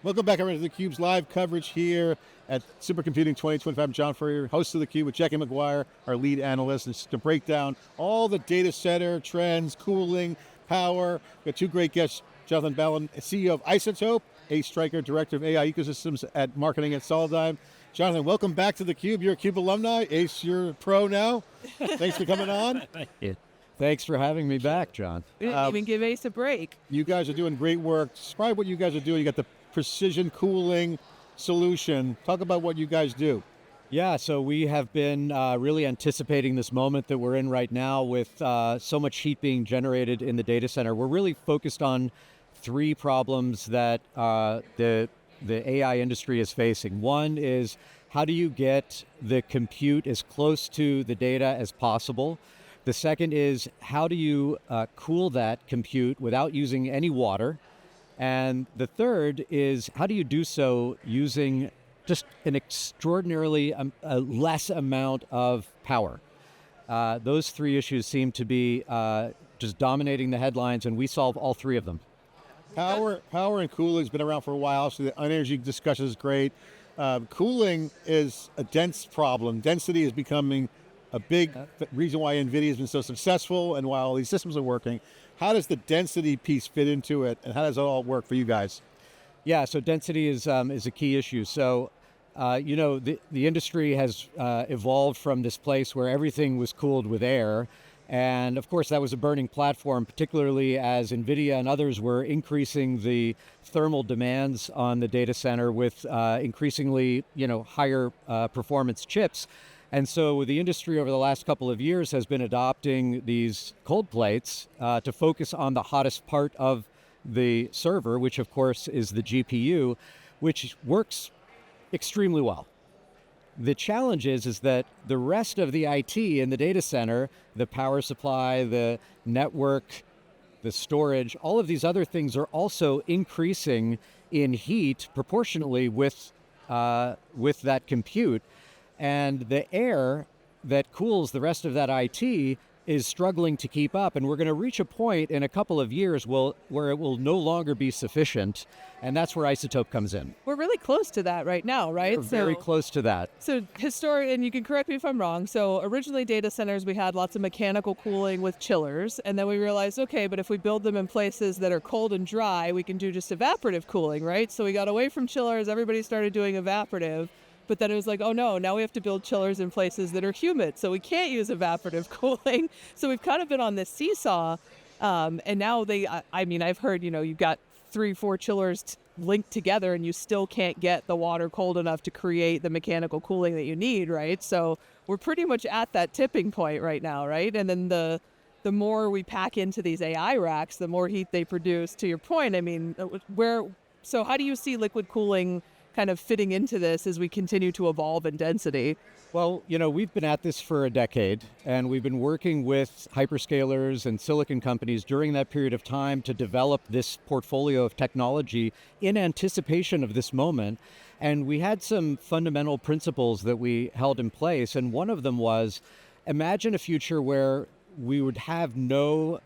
Welcome back everyone to theCUBE's live coverage here at Supercomputing 2025. I'm John Furrier, host of theCUBE with Jackie McGuire, our lead analyst, and to break down all the data center trends, cooling, power. We've got two great guests, Jonathan Ballon, CEO of Iceotope, Ace Stryker, Director of AI Ecosystems at Marketing at Solidigm. Jonathan, welcome back to theCUBE. You're a CUBE alumni. Ace, you're a pro now. Thanks for coming on. Thank you. Thanks for having me back, John. We didn't even give Ace a break. You guys are doing great work. Describe what you guys are doing. You got the precision cooling solution. Talk about what you guys do. Yeah, so we have been really anticipating this moment that we're in right now with so much heat being generated in the data center. We're really focused on three problems that the AI industry is facing. One is, how do you get the compute as close to the data as possible? The second is, how do you cool that compute without using any water? And the third is, how do you do so using just an extraordinarily less amount of power? Those three issues seem to be just dominating the headlines, and we solve all three of them. Power and cooling has been around for a while, so the energy discussion is great. Cooling is a dense problem. Density is becoming a big reason why NVIDIA has been so successful and why all these systems are working. How does the density piece fit into it, and how does it all work for you guys? Yeah, so density is a key issue. So, you know, the industry has evolved from this place where everything was cooled with air. And of course, that was a burning platform, particularly as NVIDIA and others were increasing the thermal demands on the data center with increasingly, higher performance chips. And so the industry over the last couple of years has been adopting these cold plates to focus on the hottest part of the server, which of course is the GPU, which works extremely well. The challenge is that the rest of the IT in the data center, the power supply, the network, the storage, all of these other things are also increasing in heat proportionally with that compute. And the air that cools the rest of that IT is struggling to keep up. And we're going to reach a point in a couple of years where it will no longer be sufficient. And that's where Iceotope comes in. We're really close to that right now, right? We're very close to that. So and you can correct me if I'm wrong, so originally data centers, we had lots of mechanical cooling with chillers, and then we realized, okay, but if we build them in places that are cold and dry, we can do just evaporative cooling, right? So we got away from chillers, everybody started doing evaporative. But then it was like, oh no, now we have to build chillers in places that are humid, so we can't use evaporative cooling. So we've kind of been on this seesaw, and now I've heard, you've got 3-4 chillers linked together and you still can't get the water cold enough to create the mechanical cooling that you need, right? So we're pretty much at that tipping point right now, right? And then the more we pack into these AI racks, the more heat they produce, to your point. So how do you see liquid cooling kind of fitting into this as we continue to evolve in density? Well, we've been at this for a decade, and we've been working with hyperscalers and silicon companies during that period of time to develop this portfolio of technology in anticipation of this moment. And we had some fundamental principles that we held in place, and one of them was, imagine a future where we would have no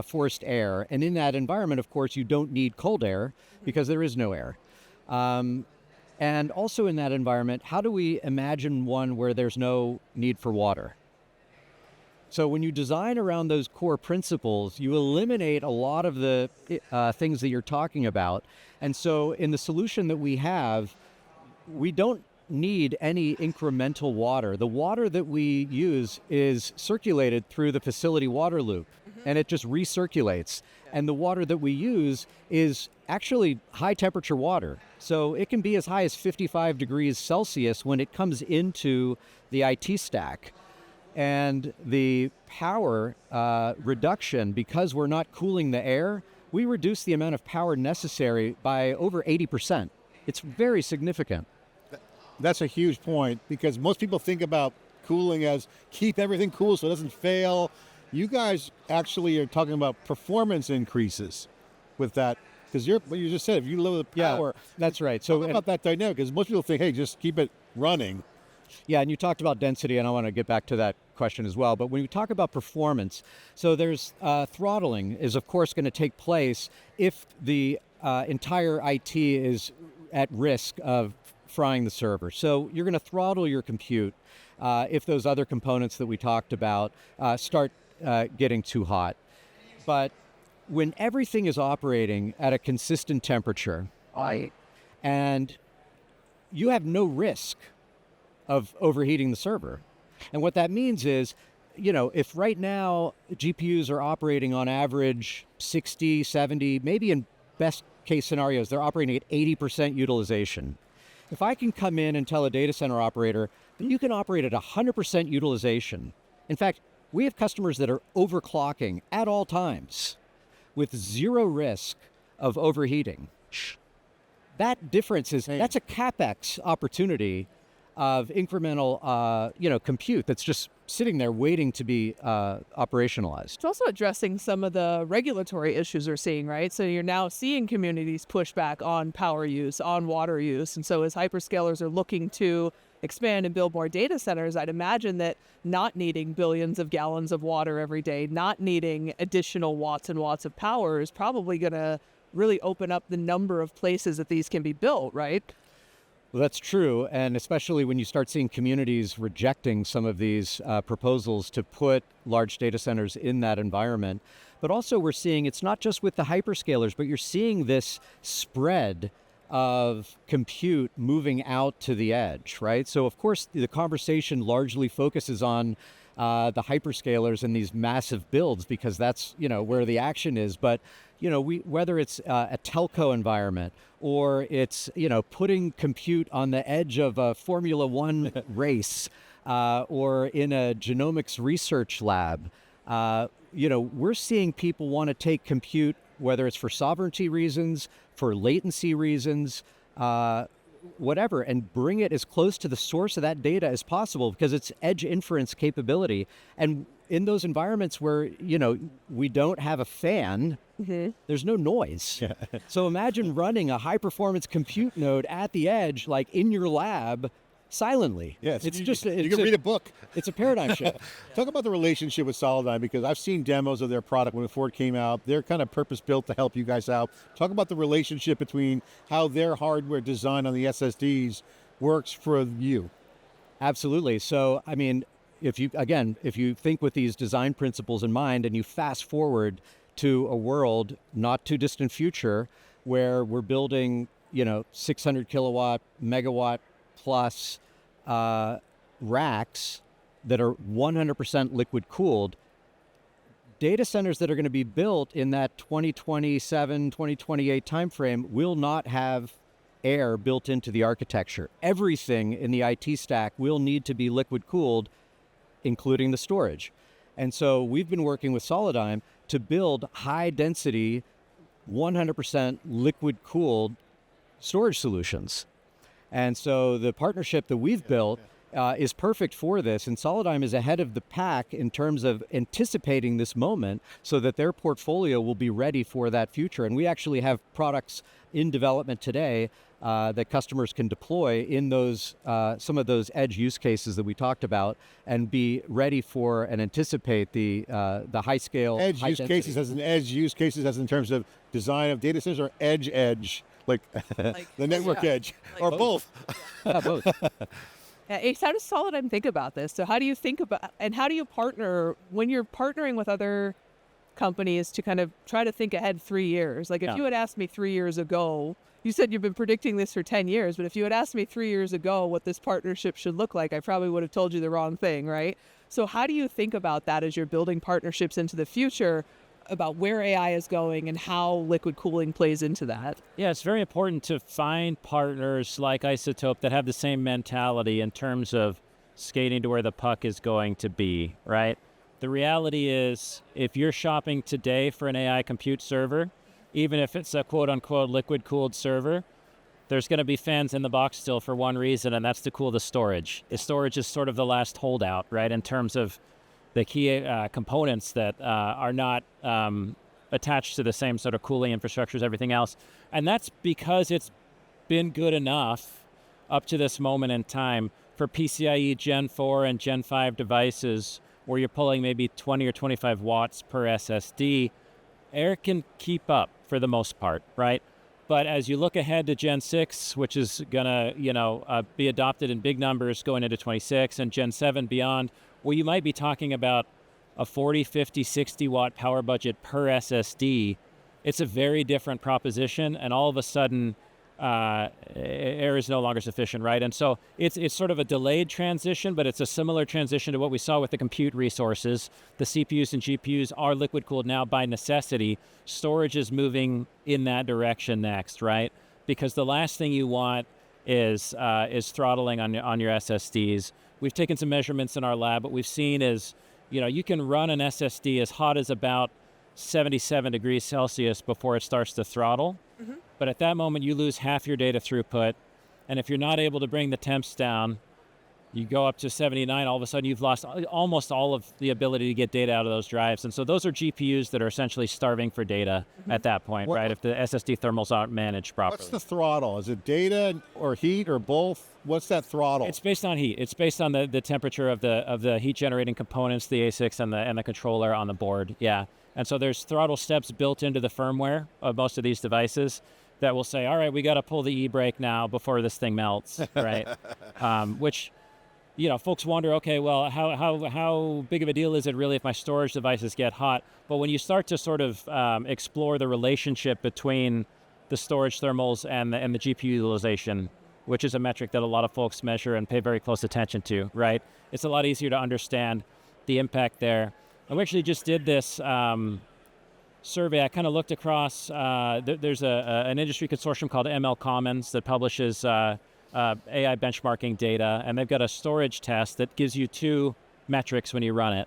forced air, and in that environment, of course, you don't need cold air because there is no air. And also in that environment, how do we imagine one where there's no need for water? So when you design around those core principles, you eliminate a lot of the things that you're talking about. And so in the solution that we have, we don't need any incremental water. The water that we use is circulated through the facility water loop, and it just recirculates. And the water that we use is actually high temperature water. So it can be as high as 55 degrees Celsius when it comes into the IT stack. And the power reduction, because we're not cooling the air, we reduce the amount of power necessary by over 80%. It's very significant. That's a huge point, because most people think about cooling as keep everything cool so it doesn't fail. You guys actually are talking about performance increases with that, because what you just said, if you lower the power. Yeah, that's right. So talk about that dynamic, because most people think, hey, just keep it running. Yeah, and you talked about density, and I want to get back to that question as well. But when we talk about performance, so there's throttling is of course going to take place if the entire IT is at risk of frying the server. So you're going to throttle your compute if those other components that we talked about start getting too hot. But when everything is operating at a consistent temperature, and you have no risk of overheating the server. And what that means is, if right now GPUs are operating on average 60, 70, maybe in best case scenarios, they're operating at 80% utilization. If I can come in and tell a data center operator that you can operate at 100% utilization, in fact, we have customers that are overclocking at all times with zero risk of overheating. That difference that's a CapEx opportunity of incremental, compute that's just sitting there waiting to be operationalized. It's also addressing some of the regulatory issues we're seeing, right? So you're now seeing communities push back on power use, on water use. And so as hyperscalers are looking to expand and build more data centers, I'd imagine that not needing billions of gallons of water every day, not needing additional watts and watts of power is probably going to really open up the number of places that these can be built, right? Well, that's true, and especially when you start seeing communities rejecting some of these proposals to put large data centers in that environment. But also we're seeing it's not just with the hyperscalers, but you're seeing this spread of compute moving out to the edge, right? So of course the conversation largely focuses on the hyperscalers and these massive builds because that's where the action is. But whether it's a telco environment or it's putting compute on the edge of a Formula One race or in a genomics research lab, we're seeing people want to take compute, whether it's for sovereignty reasons, for latency reasons, whatever, and bring it as close to the source of that data as possible because it's edge inference capability. And in those environments where, we don't have a fan, there's no noise. So imagine running a high performance compute node at the edge, like in your lab, silently. Yes, it's you can read a book. It's a paradigm shift. Talk about the relationship with Solidigm, because I've seen demos of their product when before it came out. They're kind of purpose-built to help you guys out. Talk about the relationship between how their hardware design on the SSDs works for you. Absolutely. So, I mean, if you think with these design principles in mind and you fast forward to a world not too distant future where we're building, 600 kilowatt, megawatt plus racks that are 100% liquid cooled, data centers that are going to be built in that 2027, 2028 timeframe will not have air built into the architecture. Everything in the IT stack will need to be liquid cooled, including the storage. And so we've been working with Solidigm to build high density, 100% liquid cooled storage solutions. And so the partnership that we've built is perfect for this. And Solidigm is ahead of the pack in terms of anticipating this moment so that their portfolio will be ready for that future. And we actually have products in development today that customers can deploy in those some of those edge use cases that we talked about and be ready for and anticipate the high scale edge high use density. cases as in edge use cases as in terms of design of data centers, or edge like the network edge, or both. Yeah, both. Yeah, Ace, how does Solidigm think about this? So how do you think about, and how do you partner when you're partnering with other companies to kind of try to think ahead 3 years? Like if you had asked me 3 years ago, you said you've been predicting this for 10 years, but if you had asked me 3 years ago what this partnership should look like, I probably would have told you the wrong thing, right? So how do you think about that as you're building partnerships into the future about where AI is going and how liquid cooling plays into that? Yeah, it's very important to find partners like Iceotope that have the same mentality in terms of skating to where the puck is going to be, right? The reality is, if you're shopping today for an AI compute server, even if it's a quote-unquote liquid-cooled server, there's going to be fans in the box still for one reason, and that's to cool the storage. The storage is sort of the last holdout, right, in terms of the key components that are not attached to the same sort of cooling infrastructure as everything else. And that's because it's been good enough up to this moment in time for PCIe Gen 4 and Gen 5 devices where you're pulling maybe 20 or 25 watts per SSD, Air can keep up for the most part, right? But as you look ahead to Gen 6, which is going to be adopted in big numbers going into 26, and Gen 7 beyond, well, you might be talking about a 40, 50, 60 watt power budget per SSD. It's a very different proposition, and all of a sudden, Air is no longer sufficient, right? And so it's sort of a delayed transition, but it's a similar transition to what we saw with the compute resources. The CPUs and GPUs are liquid cooled now by necessity. Storage is moving in that direction next, right? Because the last thing you want is throttling on your SSDs. We've taken some measurements in our lab. What we've seen is, you can run an SSD as hot as about 77 degrees Celsius before it starts to throttle. Mm-hmm. But at that moment, you lose half your data throughput. And if you're not able to bring the temps down, you go up to 79, all of a sudden you've lost almost all of the ability to get data out of those drives. And so those are GPUs that are essentially starving for data at that point, right? If the SSD thermals aren't managed properly. What's the throttle? Is it data or heat or both? What's that throttle? It's based on heat. It's based on the temperature of the heat generating components, the ASICs and the controller on the board, yeah. And so there's throttle steps built into the firmware of most of these devices that will say, all right, we got to pull the e-brake now before this thing melts, right? Which, folks wonder, okay, well, how big of a deal is it really if my storage devices get hot? But when you start to sort of explore the relationship between the storage thermals and the GPU utilization, which is a metric that a lot of folks measure and pay very close attention to, right? It's a lot easier to understand the impact there. And we actually just did this survey. I kind of looked across, there's an industry consortium called ML Commons that publishes AI benchmarking data, and they've got a storage test that gives you two metrics when you run it.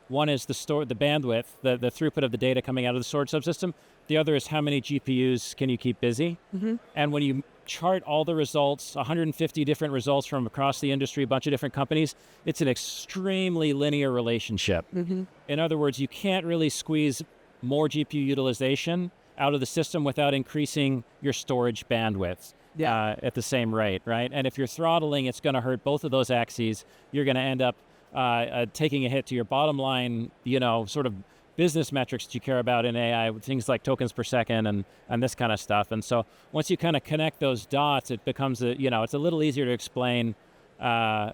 One is the bandwidth, the throughput of the data coming out of the storage subsystem. The other is how many GPUs can you keep busy. Mm-hmm. And when you chart all the results, 150 different results from across the industry, a bunch of different companies, it's an extremely linear relationship. Mm-hmm. In other words, you can't really squeeze more GPU utilization out of the system without increasing your storage bandwidth at the same rate, right? And if you're throttling, it's going to hurt both of those axes. You're going to end up taking a hit to your bottom line, sort of business metrics that you care about in AI, things like tokens per second and this kind of stuff. And so once you kind of connect those dots, it becomes it's a little easier to explain, where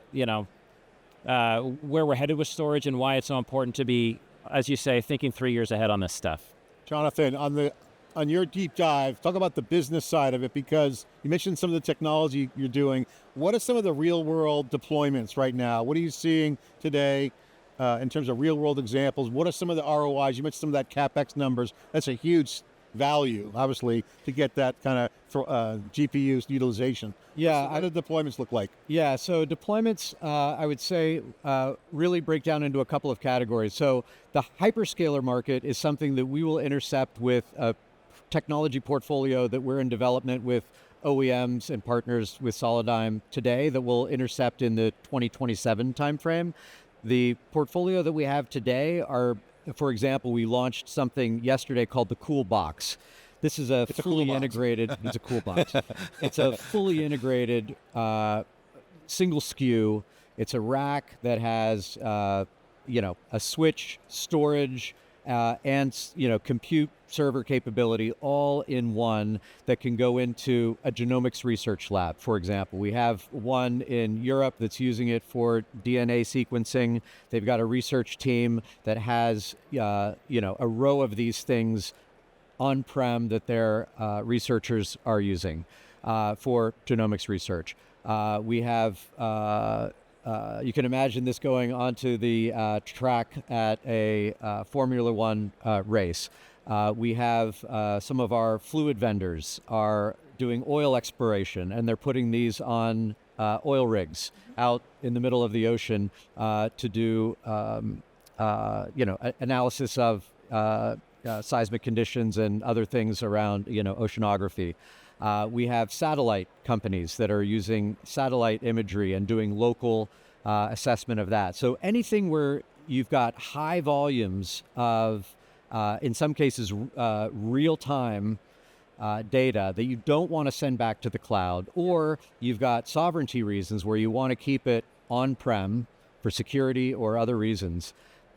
we're headed with storage and why it's so important to be, as you say, thinking 3 years ahead on this stuff. Jonathan, on your deep dive, talk about the business side of it, because you mentioned some of the technology you're doing. What are some of the real world deployments right now? What are you seeing today in terms of real world examples? What are some of the ROIs? You mentioned some of that CapEx numbers. That's a huge value, obviously, to get that kind of GPU utilization. Yeah. How do deployments look like? Yeah, so deployments, I would say, really break down into a couple of categories. So the hyperscaler market is something that we will intercept with a technology portfolio that we're in development with OEMs and partners with Solidigm today that will intercept in the 2027 timeframe. The portfolio that we have today are, for example, we launched something yesterday called the KulBox. This is a fully integrated, it's a KulBox. It's a fully integrated single SKU. It's a rack that has, a switch, storage, and, compute server capability all in one that can go into a genomics research lab, for example. We have one in Europe that's using it for DNA sequencing. They've got a research team that has, a row of these things on-prem that their researchers are using for genomics research. We have, you can imagine this going onto the track at a Formula One race. We have some of our fluid vendors are doing oil exploration, and they're putting these on oil rigs out in the middle of the ocean to do, analysis of seismic conditions and other things around, oceanography. We have satellite companies that are using satellite imagery and doing local assessment of that. So anything where you've got high volumes of, in some cases, real-time data that you don't want to send back to the cloud, or you've got sovereignty reasons where you want to keep it on-prem for security or other reasons.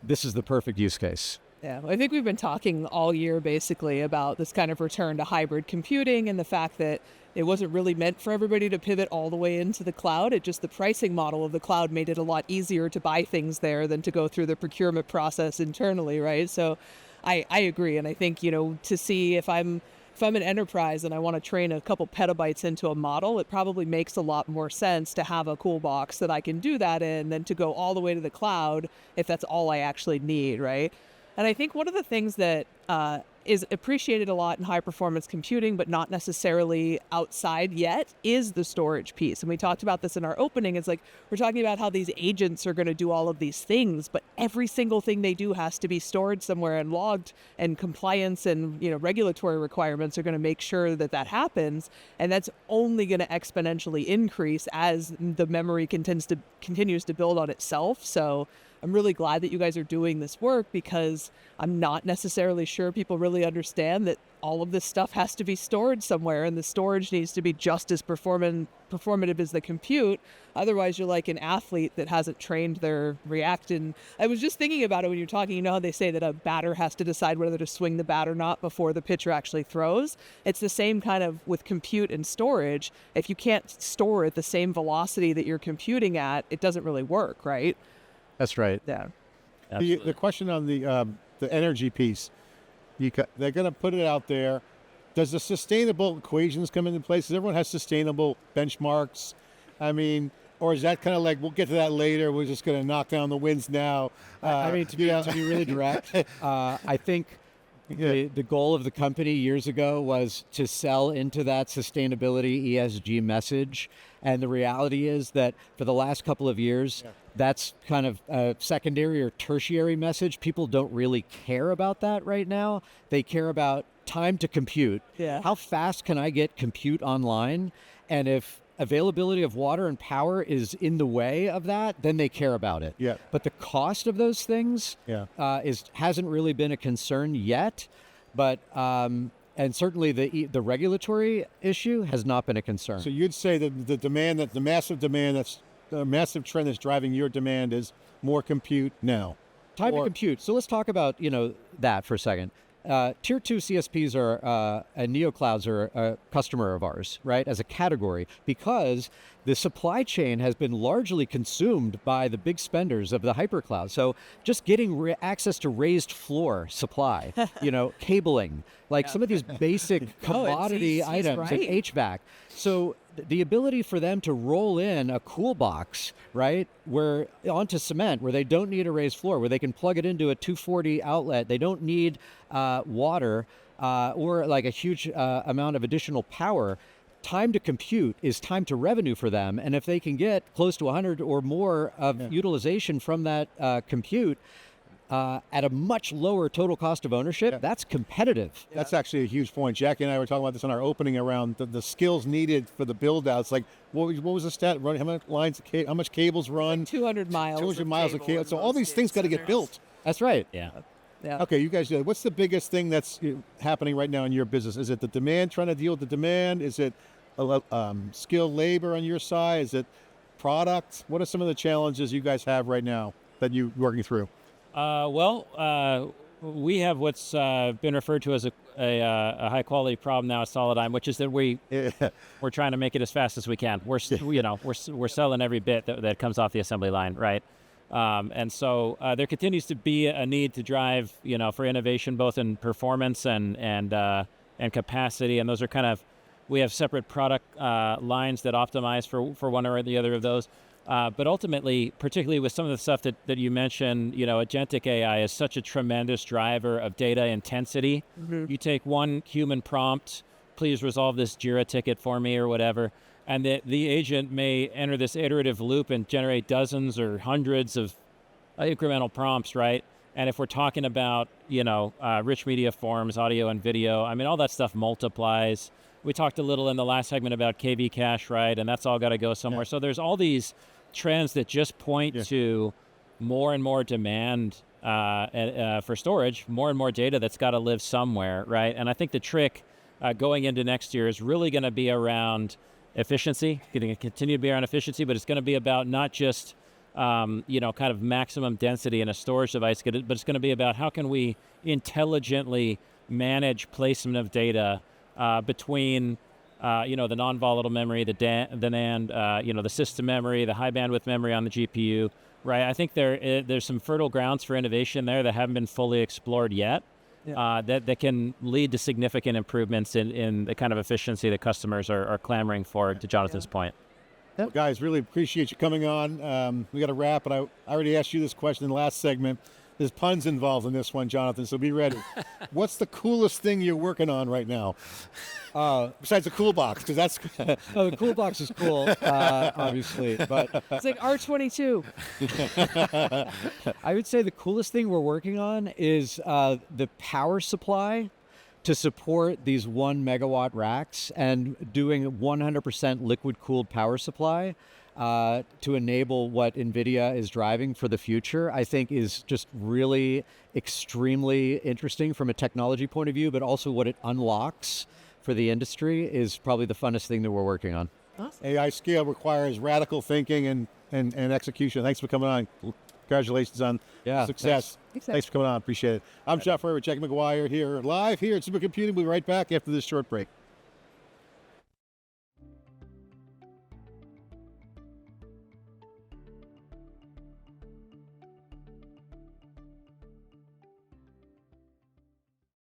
this is the perfect use case. Yeah, I think we've been talking all year basically about this kind of return to hybrid computing and the fact that it wasn't really meant for everybody to pivot all the way into the cloud. It just, the pricing model of the cloud made it a lot easier to buy things there than to go through the procurement process internally, right? So I agree. And I think, to see if I'm an enterprise and I want to train a couple petabytes into a model, it probably makes a lot more sense to have a KulBox that I can do that in than to go all the way to the cloud if that's all I actually need, right? And I think one of the things that is appreciated a lot in high performance computing, but not necessarily outside yet, is the storage piece. And we talked about this in our opening. It's like, we're talking about how these agents are going to do all of these things, but every single thing they do has to be stored somewhere and logged, and compliance and regulatory requirements are going to make sure that that happens. And that's only going to exponentially increase as the memory continues to build on itself. So I'm really glad that you guys are doing this work, because I'm not necessarily sure people really understand that all of this stuff has to be stored somewhere, and the storage needs to be just as performative as the compute. Otherwise, you're like an athlete that hasn't trained their React. And I was just thinking about it when you're talking, how they say that a batter has to decide whether to swing the bat or not before the pitcher actually throws. It's the same kind of with compute and storage. If you can't store at the same velocity that you're computing at, it doesn't really work, right? That's right. Yeah. The question on the energy piece, they're going to put it out there. Does the sustainable equations come into place? Does everyone have sustainable benchmarks? I mean, or is that kind of like, we'll get to that later, we're just going to knock down the wins now? To be really direct, I think the goal of the company years ago was to sell into that sustainability ESG message. And the reality is that for the last couple of years, that's kind of a secondary or tertiary message. People don't really care about that right now. They care about time to compute. Yeah. How fast can I get compute online? And if availability of water and power is in the way of that, then they care about it. Yeah. But the cost of those things hasn't really been a concern yet. But and certainly the regulatory issue has not been a concern. So you'd say that the massive demand, that's the massive trend that's driving your demand is more compute now. Time to compute. So let's talk about that for a second. Tier 2 CSPs and neoclouds are a customer of ours, right, as a category, because the supply chain has been largely consumed by the big spenders of the hypercloud. So just getting access to raised floor supply, cabling, like some of these basic commodity items, right. like HVAC. So the ability for them to roll in a KulBox, right, where onto cement, where they don't need a raised floor, where they can plug it into a 240 outlet, they don't need water or like a huge amount of additional power. Time to compute is time to revenue for them. And if they can get close to 100 or more of utilization from that compute at a much lower total cost of ownership, that's competitive. That's actually a huge point. Jackie and I were talking about this in our opening around the skills needed for the build outs. Like, what was the stat? How many lines? How much cables run? 200 miles. 200 miles of cable. So all these things got to get built. That's right. Yeah. Yeah. Okay, you guys, what's the biggest thing that's happening right now in your business? Is it the demand, trying to deal with the demand? Is it skilled labor on your side? Is it product? What are some of the challenges you guys have right now that you're working through? We have what's been referred to as a high quality problem now at Solidigm, which is that we're trying to make it as fast as we can. We're selling every bit that comes off the assembly line, right? And so there continues to be a need to drive, for innovation, both in performance and capacity. And those are kind of, we have separate product lines that optimize for one or the other of those. But ultimately, particularly with some of the stuff that you mentioned, agentic AI is such a tremendous driver of data intensity. Mm-hmm. You take one human prompt, please resolve this Jira ticket for me or whatever, and the agent may enter this iterative loop and generate dozens or hundreds of incremental prompts, right? And if we're talking about, rich media forms, audio and video, all that stuff multiplies. We talked a little in the last segment about KV cache, right? And that's all got to go somewhere. Yeah. So there's all these trends that just point to more and more demand for storage, more and more data that's got to live somewhere, right? And I think the trick going into next year is really going to be around efficiency. It's going to continue to be around efficiency, but it's going to be about not just kind of maximum density in a storage device, but it's going to be about how can we intelligently manage placement of data between the non-volatile memory, the NAND, the system memory, the high bandwidth memory on the GPU, right? I think there's some fertile grounds for innovation there that haven't been fully explored yet. Yeah. That can lead to significant improvements in the kind of efficiency that customers are clamoring for, to Jonathan's point. Well, guys, really appreciate you coming on. We got to wrap, but I already asked you this question in the last segment. There's puns involved in this one, Jonathan, so be ready. What's the coolest thing you're working on right now? Besides the KulBox, because that's... Oh, the KulBox is cool, obviously, but... It's like R22. I would say the coolest thing we're working on is the power supply to support these 1 megawatt racks, and doing 100% liquid cooled power supply to enable what NVIDIA is driving for the future, I think is just really extremely interesting from a technology point of view, but also what it unlocks for the industry is probably the funnest thing that we're working on. Awesome. AI scale requires radical thinking and execution. Thanks for coming on. Congratulations on success. Thanks for coming on. Appreciate it. I'm Jeff Furrier with Jackie McGuire here live here at Supercomputing. We'll be right back after this short break.